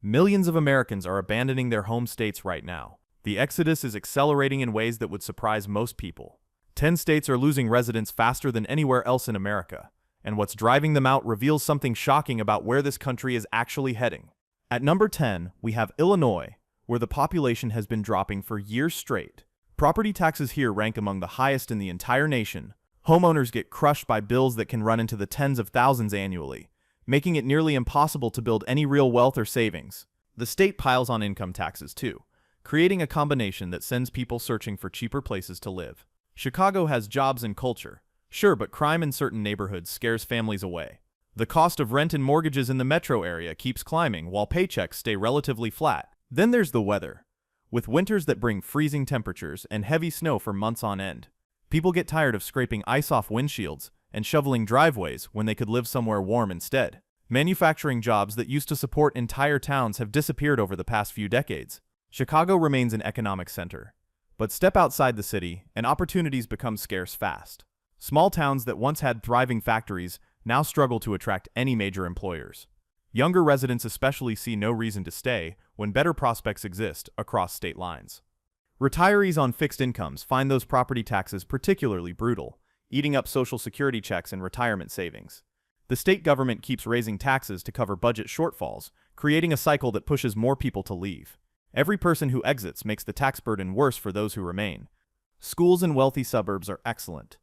Millions of Americans are abandoning their home states right now. The exodus is accelerating in ways that would surprise most people. 10 states are losing residents faster than anywhere else in America, and what's driving them out reveals something shocking about where this country is actually heading. At number 10, we have Illinois, where the population has been dropping for years straight. Property taxes here rank among the highest in the entire nation. Homeowners get crushed by bills that can run into the tens of thousands annually, making it nearly impossible to build any real wealth or savings. The state piles on income taxes too, creating a combination that sends people searching for cheaper places to live. Chicago has jobs and culture, sure, but crime in certain neighborhoods scares families away. The cost of rent and mortgages in the metro area keeps climbing while paychecks stay relatively flat. Then there's the weather, with winters that bring freezing temperatures and heavy snow for months on end. People get tired of scraping ice off windshields and shoveling driveways when they could live somewhere warm instead. Manufacturing jobs that used to support entire towns have disappeared over the past few decades. Chicago remains an economic center, but step outside the city and opportunities become scarce fast. Small towns that once had thriving factories now struggle to attract any major employers. Younger residents especially see no reason to stay when better prospects exist across state lines. Retirees on fixed incomes find those property taxes particularly brutal, eating up Social Security checks and retirement savings. The state government keeps raising taxes to cover budget shortfalls, creating a cycle that pushes more people to leave. Every person who exits makes the tax burden worse for those who remain. Schools in wealthy suburbs are excellent,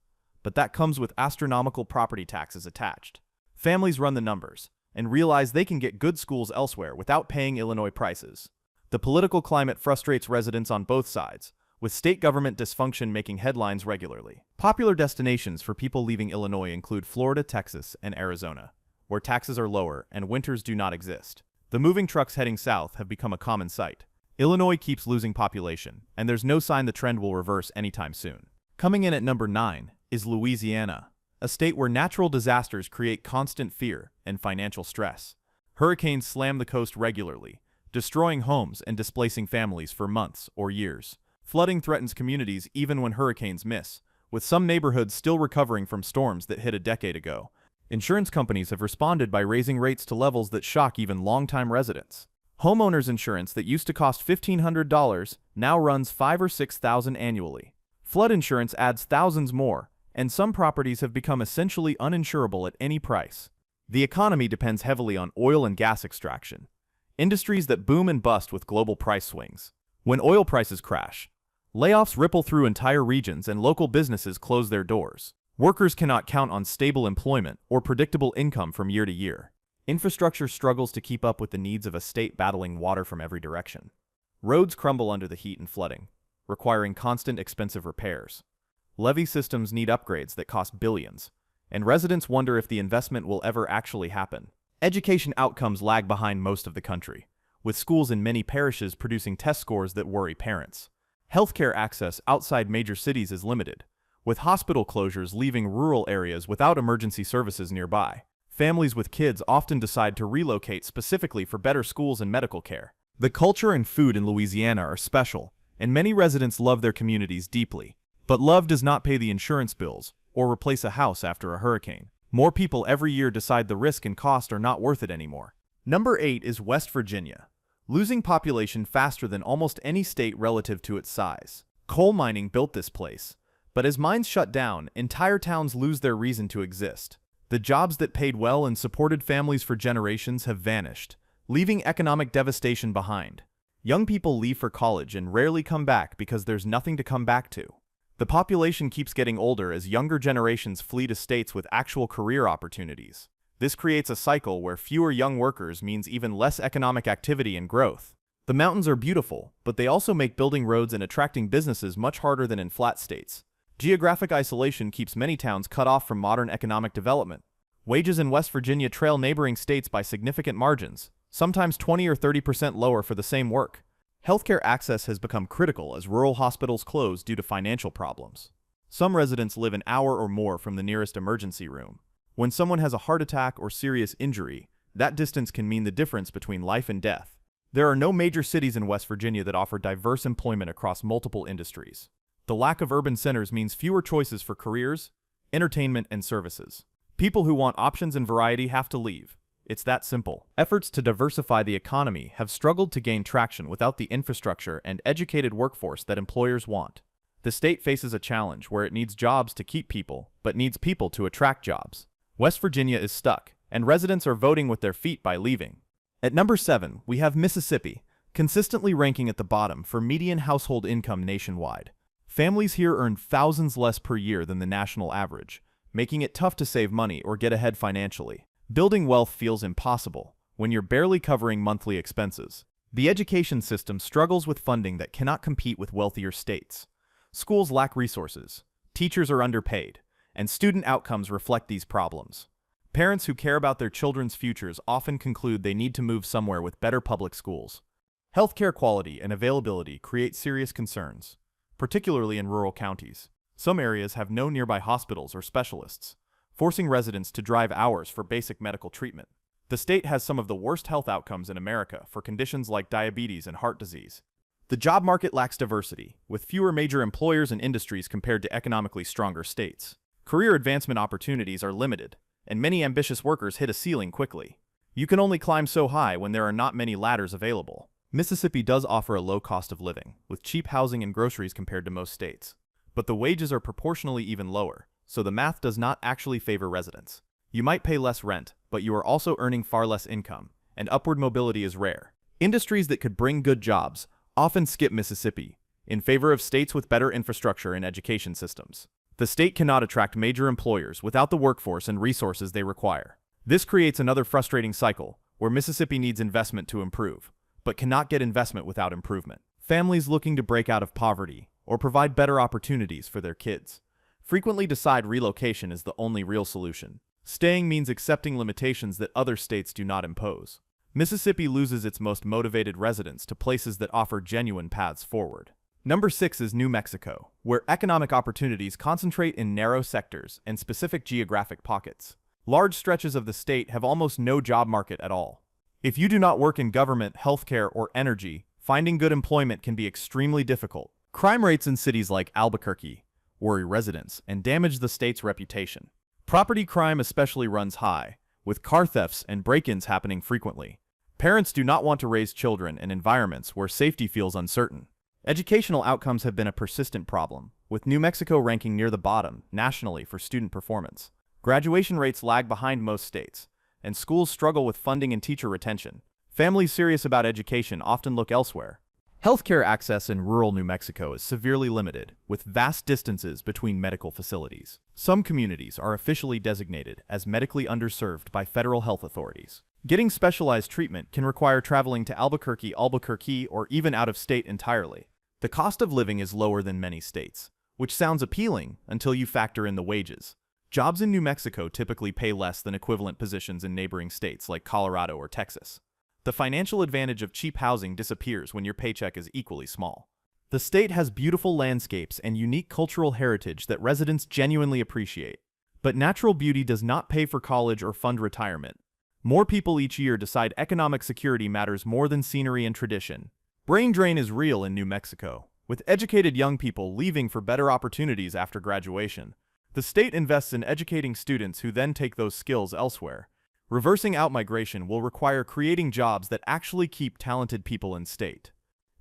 but that comes with astronomical property taxes attached. Families run the numbers and realize they can get good schools elsewhere without paying Illinois prices. The political climate frustrates residents on both sides, with state government dysfunction making headlines regularly. Popular destinations for people leaving Illinois include Florida, Texas, and Arizona, where taxes are lower and winters do not exist. The moving trucks heading south have become a common sight. Illinois keeps losing population, and there's no sign the trend will reverse anytime soon. Coming in at number 9 is Louisiana, a state where natural disasters create constant fear and financial stress. Hurricanes slam the coast regularly, destroying homes and displacing families for months or years. Flooding threatens communities even when hurricanes miss, with some neighborhoods still recovering from storms that hit a decade ago. Insurance companies have responded by raising rates to levels that shock even longtime residents. Homeowners insurance that used to cost $1,500 now runs $5,000 or $6,000 annually. Flood insurance adds thousands more, and some properties have become essentially uninsurable at any price. The economy depends heavily on oil and gas extraction, industries that boom and bust with global price swings. When oil prices crash, layoffs ripple through entire regions and local businesses close their doors. Workers cannot count on stable employment or predictable income from year to year. Infrastructure struggles to keep up with the needs of a state battling water from every direction. Roads crumble under the heat and flooding, requiring constant expensive repairs. Levee systems need upgrades that cost billions, and residents wonder if the investment will ever actually happen. Education outcomes lag behind most of the country, with schools in many parishes producing test scores that worry parents. Healthcare access outside major cities is limited, with hospital closures leaving rural areas without emergency services nearby. Families with kids often decide to relocate specifically for better schools and medical care. The culture and food in Louisiana are special, and many residents love their communities deeply. But love does not pay the insurance bills or replace a house after a hurricane. More people every year decide the risk and cost are not worth it anymore. Number 8 is West Virginia, losing population faster than almost any state relative to its size. Coal mining built this place, but as mines shut down, entire towns lose their reason to exist. The jobs that paid well and supported families for generations have vanished, leaving economic devastation behind. Young people leave for college and rarely come back because there's nothing to come back to. The population keeps getting older as younger generations flee to states with actual career opportunities. This creates a cycle where fewer young workers means even less economic activity and growth. The mountains are beautiful, but they also make building roads and attracting businesses much harder than in flat states. Geographic isolation keeps many towns cut off from modern economic development. Wages in West Virginia trail neighboring states by significant margins, sometimes 20 or 30% lower for the same work. Healthcare access has become critical as rural hospitals close due to financial problems. Some residents live an hour or more from the nearest emergency room. When someone has a heart attack or serious injury, that distance can mean the difference between life and death. There are no major cities in West Virginia that offer diverse employment across multiple industries. The lack of urban centers means fewer choices for careers, entertainment, and services. People who want options and variety have to leave, It's that simple. Efforts to diversify the economy have struggled to gain traction without the infrastructure and educated workforce that employers want. The state faces a challenge where it needs jobs to keep people, but needs people to attract jobs. West Virginia is stuck, and residents are voting with their feet by leaving. At number 7, we have Mississippi, consistently ranking at the bottom for median household income nationwide. Families here earn thousands less per year than the national average, making it tough to save money or get ahead financially. Building wealth feels impossible when you're barely covering monthly expenses. The education system struggles with funding that cannot compete with wealthier states. Schools lack resources, teachers are underpaid, and student outcomes reflect these problems. Parents who care about their children's futures often conclude they need to move somewhere with better public schools. Healthcare quality and availability create serious concerns, particularly in rural counties. Some areas have no nearby hospitals or specialists, forcing residents to drive hours for basic medical treatment. The state has some of the worst health outcomes in America for conditions like diabetes and heart disease. The job market lacks diversity, with fewer major employers and industries compared to economically stronger states. Career advancement opportunities are limited, and many ambitious workers hit a ceiling quickly. You can only climb so high when there are not many ladders available. Mississippi does offer a low cost of living, with cheap housing and groceries compared to most states. But the wages are proportionally even lower, so the math does not actually favor residents. You might pay less rent, but you are also earning far less income, and upward mobility is rare. Industries that could bring good jobs often skip Mississippi, in favor of states with better infrastructure and education systems. The state cannot attract major employers without the workforce and resources they require. This creates another frustrating cycle, where Mississippi needs investment to improve, but cannot get investment without improvement. Families looking to break out of poverty or provide better opportunities for their kids frequently decide relocation is the only real solution. Staying means accepting limitations that other states do not impose. Mississippi loses its most motivated residents to places that offer genuine paths forward. Number 6 is New Mexico, where economic opportunities concentrate in narrow sectors and specific geographic pockets. Large stretches of the state have almost no job market at all. If you do not work in government, healthcare, or energy, finding good employment can be extremely difficult. Crime rates in cities like Albuquerque worry residents and damage the state's reputation. Property crime especially runs high, with car thefts and break-ins happening frequently. Parents do not want to raise children in environments where safety feels uncertain. Educational outcomes have been a persistent problem, with New Mexico ranking near the bottom nationally for student performance. Graduation rates lag behind most states, and schools struggle with funding and teacher retention. Families serious about education often look elsewhere. Healthcare access in rural New Mexico is severely limited, with vast distances between medical facilities. Some communities are officially designated as medically underserved by federal health authorities. Getting specialized treatment can require traveling to Albuquerque, or even out of state entirely. The cost of living is lower than many states, which sounds appealing until you factor in the wages. Jobs in New Mexico typically pay less than equivalent positions in neighboring states like Colorado or Texas. The financial advantage of cheap housing disappears when your paycheck is equally small. The state has beautiful landscapes and unique cultural heritage that residents genuinely appreciate. But natural beauty does not pay for college or fund retirement. More people each year decide economic security matters more than scenery and tradition. Brain drain is real in New Mexico, with educated young people leaving for better opportunities after graduation. The state invests in educating students who then take those skills elsewhere. Reversing outmigration will require creating jobs that actually keep talented people in state.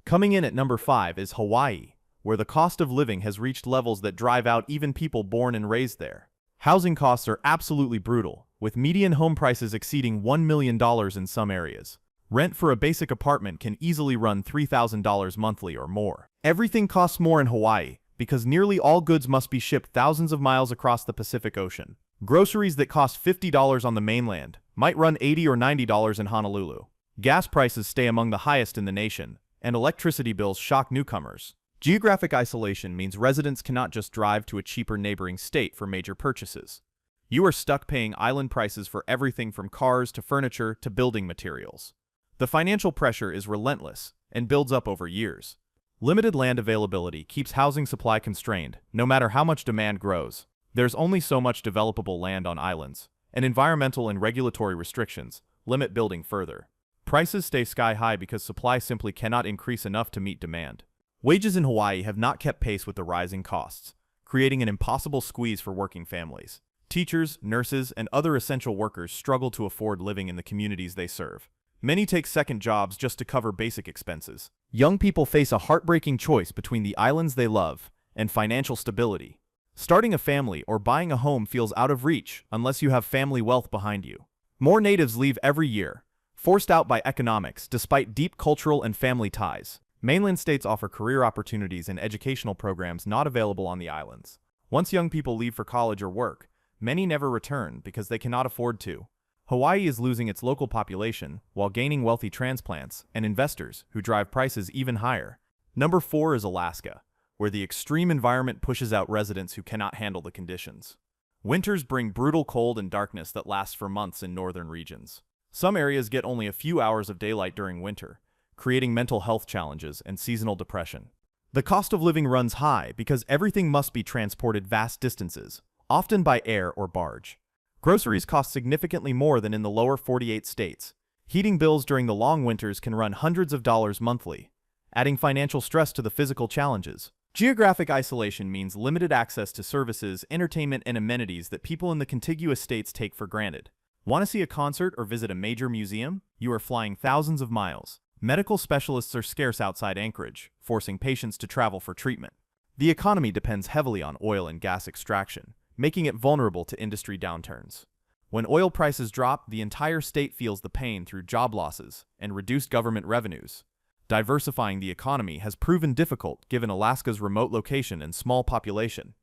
Coming in at number 5 is Hawaii, where the cost of living has reached levels that drive out even people born and raised there. Housing costs are absolutely brutal, with median home prices exceeding $1 million in some areas. Rent for a basic apartment can easily run $3,000 monthly or more. Everything costs more in Hawaii, because nearly all goods must be shipped thousands of miles across the Pacific Ocean. Groceries that cost $50 on the mainland might run $80 or $90 in Honolulu. Gas prices stay among the highest in the nation, and electricity bills shock newcomers. Geographic isolation means residents cannot just drive to a cheaper neighboring state for major purchases. You are stuck paying island prices for everything from cars to furniture to building materials. The financial pressure is relentless and builds up over years. Limited land availability keeps housing supply constrained, no matter how much demand grows. There's only so much developable land on islands, and environmental and regulatory restrictions limit building further. Prices stay sky high because supply simply cannot increase enough to meet demand. Wages in Hawaii have not kept pace with the rising costs, creating an impossible squeeze for working families. Teachers, nurses, and other essential workers struggle to afford living in the communities they serve. Many take second jobs just to cover basic expenses. Young people face a heartbreaking choice between the islands they love and financial stability. Starting a family or buying a home feels out of reach unless you have family wealth behind you. More natives leave every year, forced out by economics despite deep cultural and family ties. Mainland states offer career opportunities and educational programs not available on the islands. Once young people leave for college or work, many never return because they cannot afford to. Hawaii is losing its local population while gaining wealthy transplants and investors who drive prices even higher. Number 4 is Alaska, where the extreme environment pushes out residents who cannot handle the conditions. Winters bring brutal cold and darkness that lasts for months in northern regions. Some areas get only a few hours of daylight during winter, creating mental health challenges and seasonal depression. The cost of living runs high because everything must be transported vast distances, often by air or barge. Groceries cost significantly more than in the lower 48 states. Heating bills during the long winters can run hundreds of dollars monthly, adding financial stress to the physical challenges. Geographic isolation means limited access to services, entertainment, and amenities that people in the contiguous states take for granted. Want to see a concert or visit a major museum? You are flying thousands of miles. Medical specialists are scarce outside Anchorage, forcing patients to travel for treatment. The economy depends heavily on oil and gas extraction, making it vulnerable to industry downturns. When oil prices drop, the entire state feels the pain through job losses and reduced government revenues. Diversifying the economy has proven difficult given Alaska's remote location and small population.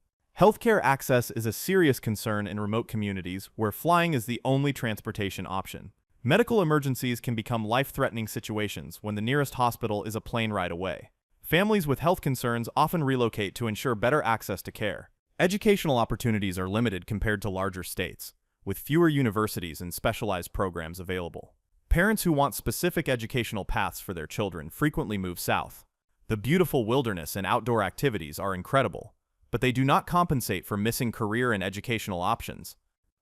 Healthcare access is a serious concern in remote communities where flying is the only transportation option. Medical emergencies can become life-threatening situations when the nearest hospital is a plane ride away. Families with health concerns often relocate to ensure better access to care. Educational opportunities are limited compared to larger states, with fewer universities and specialized programs available. Parents who want specific educational paths for their children frequently move south. The beautiful wilderness and outdoor activities are incredible, but they do not compensate for missing career and educational options.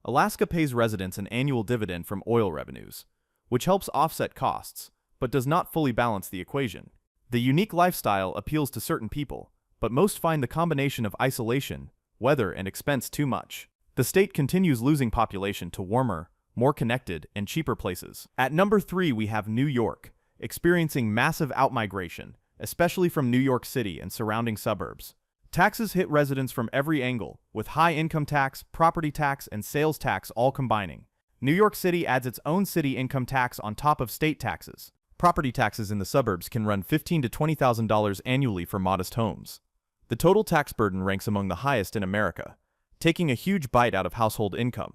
Alaska pays residents an annual dividend from oil revenues, which helps offset costs, but does not fully balance the equation. The unique lifestyle appeals to certain people, but most find the combination of isolation, weather, and expense too much. The state continues losing population to warmer, more connected, and cheaper places. At number 3, we have New York, experiencing massive outmigration, especially from New York City and surrounding suburbs. Taxes hit residents from every angle, with high income tax, property tax, and sales tax all combining. New York City adds its own city income tax on top of state taxes. Property taxes in the suburbs can run $15,000 to $20,000 annually for modest homes. The total tax burden ranks among the highest in America, taking a huge bite out of household income.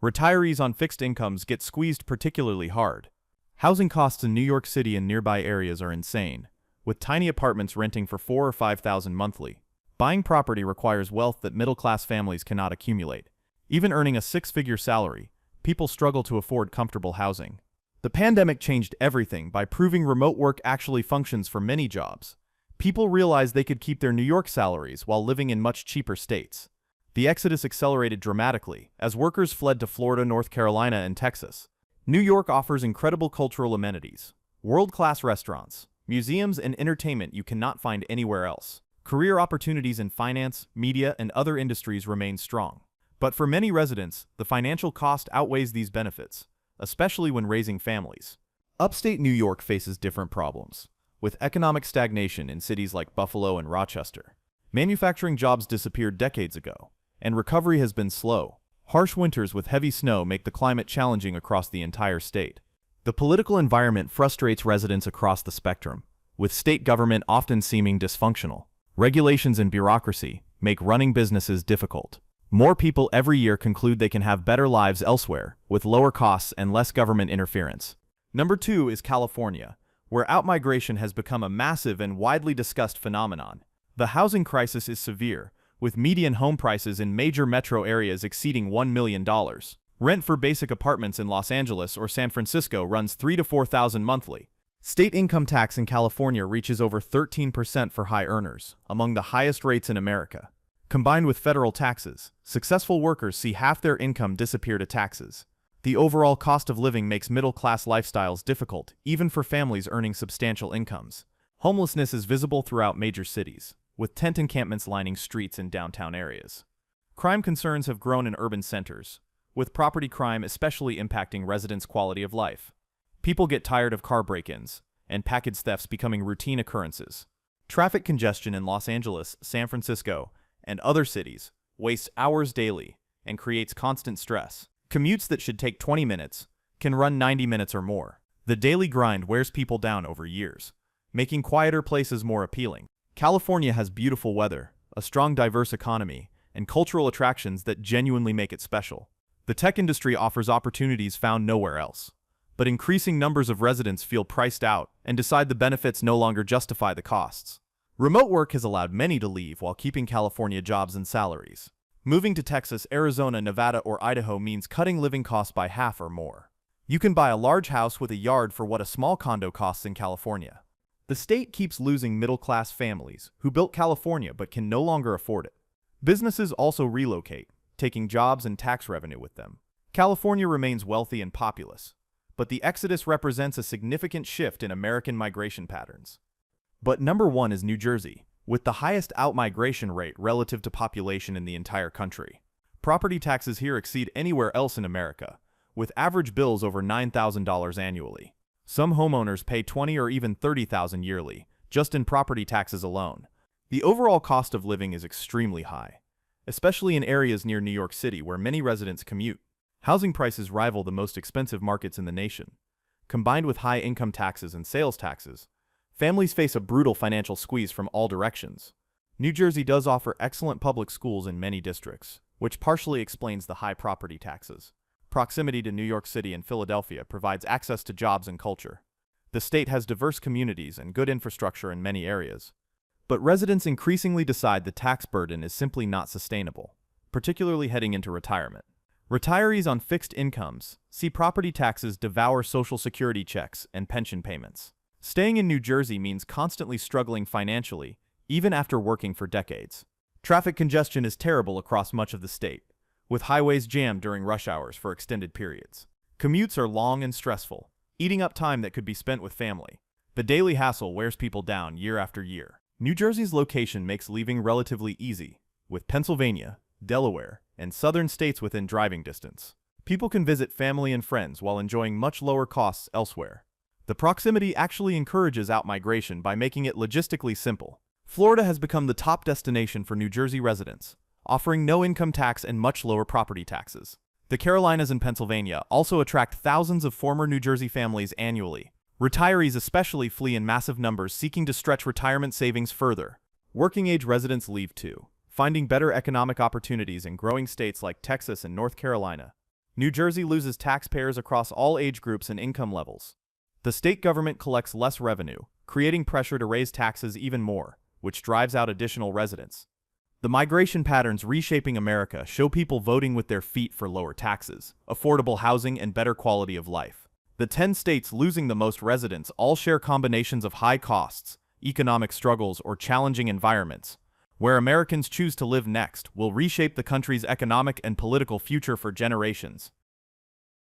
Retirees on fixed incomes get squeezed particularly hard. Housing costs in New York City and nearby areas are insane, with tiny apartments renting for $4,000 or $5,000 monthly. Buying property requires wealth that middle-class families cannot accumulate. Even earning a six-figure salary, people struggle to afford comfortable housing. The pandemic changed everything by proving remote work actually functions for many jobs. People realized they could keep their New York salaries while living in much cheaper states. The exodus accelerated dramatically as workers fled to Florida, North Carolina, and Texas. New York offers incredible cultural amenities, world-class restaurants, museums, and entertainment you cannot find anywhere else. Career opportunities in finance, media, and other industries remain strong. But for many residents, the financial cost outweighs these benefits, especially when raising families. Upstate New York faces different problems, with economic stagnation in cities like Buffalo and Rochester. Manufacturing jobs disappeared decades ago, and recovery has been slow. Harsh winters with heavy snow make the climate challenging across the entire state. The political environment frustrates residents across the spectrum, with state government often seeming dysfunctional. Regulations and bureaucracy make running businesses difficult. More people every year conclude they can have better lives elsewhere, with lower costs and less government interference. Number 2 is California, where outmigration has become a massive and widely discussed phenomenon. The housing crisis is severe, with median home prices in major metro areas exceeding $1 million. Rent for basic apartments in Los Angeles or San Francisco runs $3,000 to $4,000 monthly. State income tax in California reaches over 13% for high earners, among the highest rates in America. Combined with federal taxes, successful workers see half their income disappear to taxes. The overall cost of living makes middle-class lifestyles difficult, even for families earning substantial incomes. Homelessness is visible throughout major cities, with tent encampments lining streets in downtown areas. Crime concerns have grown in urban centers, with property crime especially impacting residents' quality of life. People get tired of car break-ins, and package thefts becoming routine occurrences. Traffic congestion in Los Angeles, San Francisco, and other cities wastes hours daily and creates constant stress. Commutes that should take 20 minutes can run 90 minutes or more. The daily grind wears people down over years, making quieter places more appealing. California has beautiful weather, a strong diverse economy, and cultural attractions that genuinely make it special. The tech industry offers opportunities found nowhere else. But increasing numbers of residents feel priced out and decide the benefits no longer justify the costs. Remote work has allowed many to leave while keeping California jobs and salaries. Moving to Texas, Arizona, Nevada, or Idaho means cutting living costs by half or more. You can buy a large house with a yard for what a small condo costs in California. The state keeps losing middle-class families who built California but can no longer afford it. Businesses also relocate, taking jobs and tax revenue with them. California remains wealthy and populous, but the exodus represents a significant shift in American migration patterns. But number one is New Jersey, with the highest outmigration rate relative to population in the entire country. Property taxes here exceed anywhere else in America, with average bills over $9,000 annually. Some homeowners pay $20,000 or even $30,000 yearly, just in property taxes alone. The overall cost of living is extremely high, especially in areas near New York City where many residents commute. Housing prices rival the most expensive markets in the nation. Combined with high income taxes and sales taxes, families face a brutal financial squeeze from all directions. New Jersey does offer excellent public schools in many districts, which partially explains the high property taxes. Proximity to New York City and Philadelphia provides access to jobs and culture. The state has diverse communities and good infrastructure in many areas. But residents increasingly decide the tax burden is simply not sustainable, particularly heading into retirement. Retirees on fixed incomes see property taxes devour Social Security checks and pension payments. Staying in New Jersey means constantly struggling financially, even after working for decades. Traffic congestion is terrible across much of the state, with highways jammed during rush hours for extended periods. Commutes are long and stressful, eating up time that could be spent with family. The daily hassle wears people down year after year. New Jersey's location makes leaving relatively easy, with Pennsylvania, Delaware, and southern states within driving distance. People can visit family and friends while enjoying much lower costs elsewhere. The proximity actually encourages outmigration by making it logistically simple. Florida has become the top destination for New Jersey residents, offering no income tax and much lower property taxes. The Carolinas and Pennsylvania also attract thousands of former New Jersey families annually. Retirees especially flee in massive numbers seeking to stretch retirement savings further. Working-age residents leave too, finding better economic opportunities in growing states like Texas and North Carolina. New Jersey loses taxpayers across all age groups and income levels. The state government collects less revenue, creating pressure to raise taxes even more, which drives out additional residents. The migration patterns reshaping America show people voting with their feet for lower taxes, affordable housing, and better quality of life. The 10 states losing the most residents all share combinations of high costs, economic struggles, or challenging environments. Where Americans choose to live next will reshape the country's economic and political future for generations.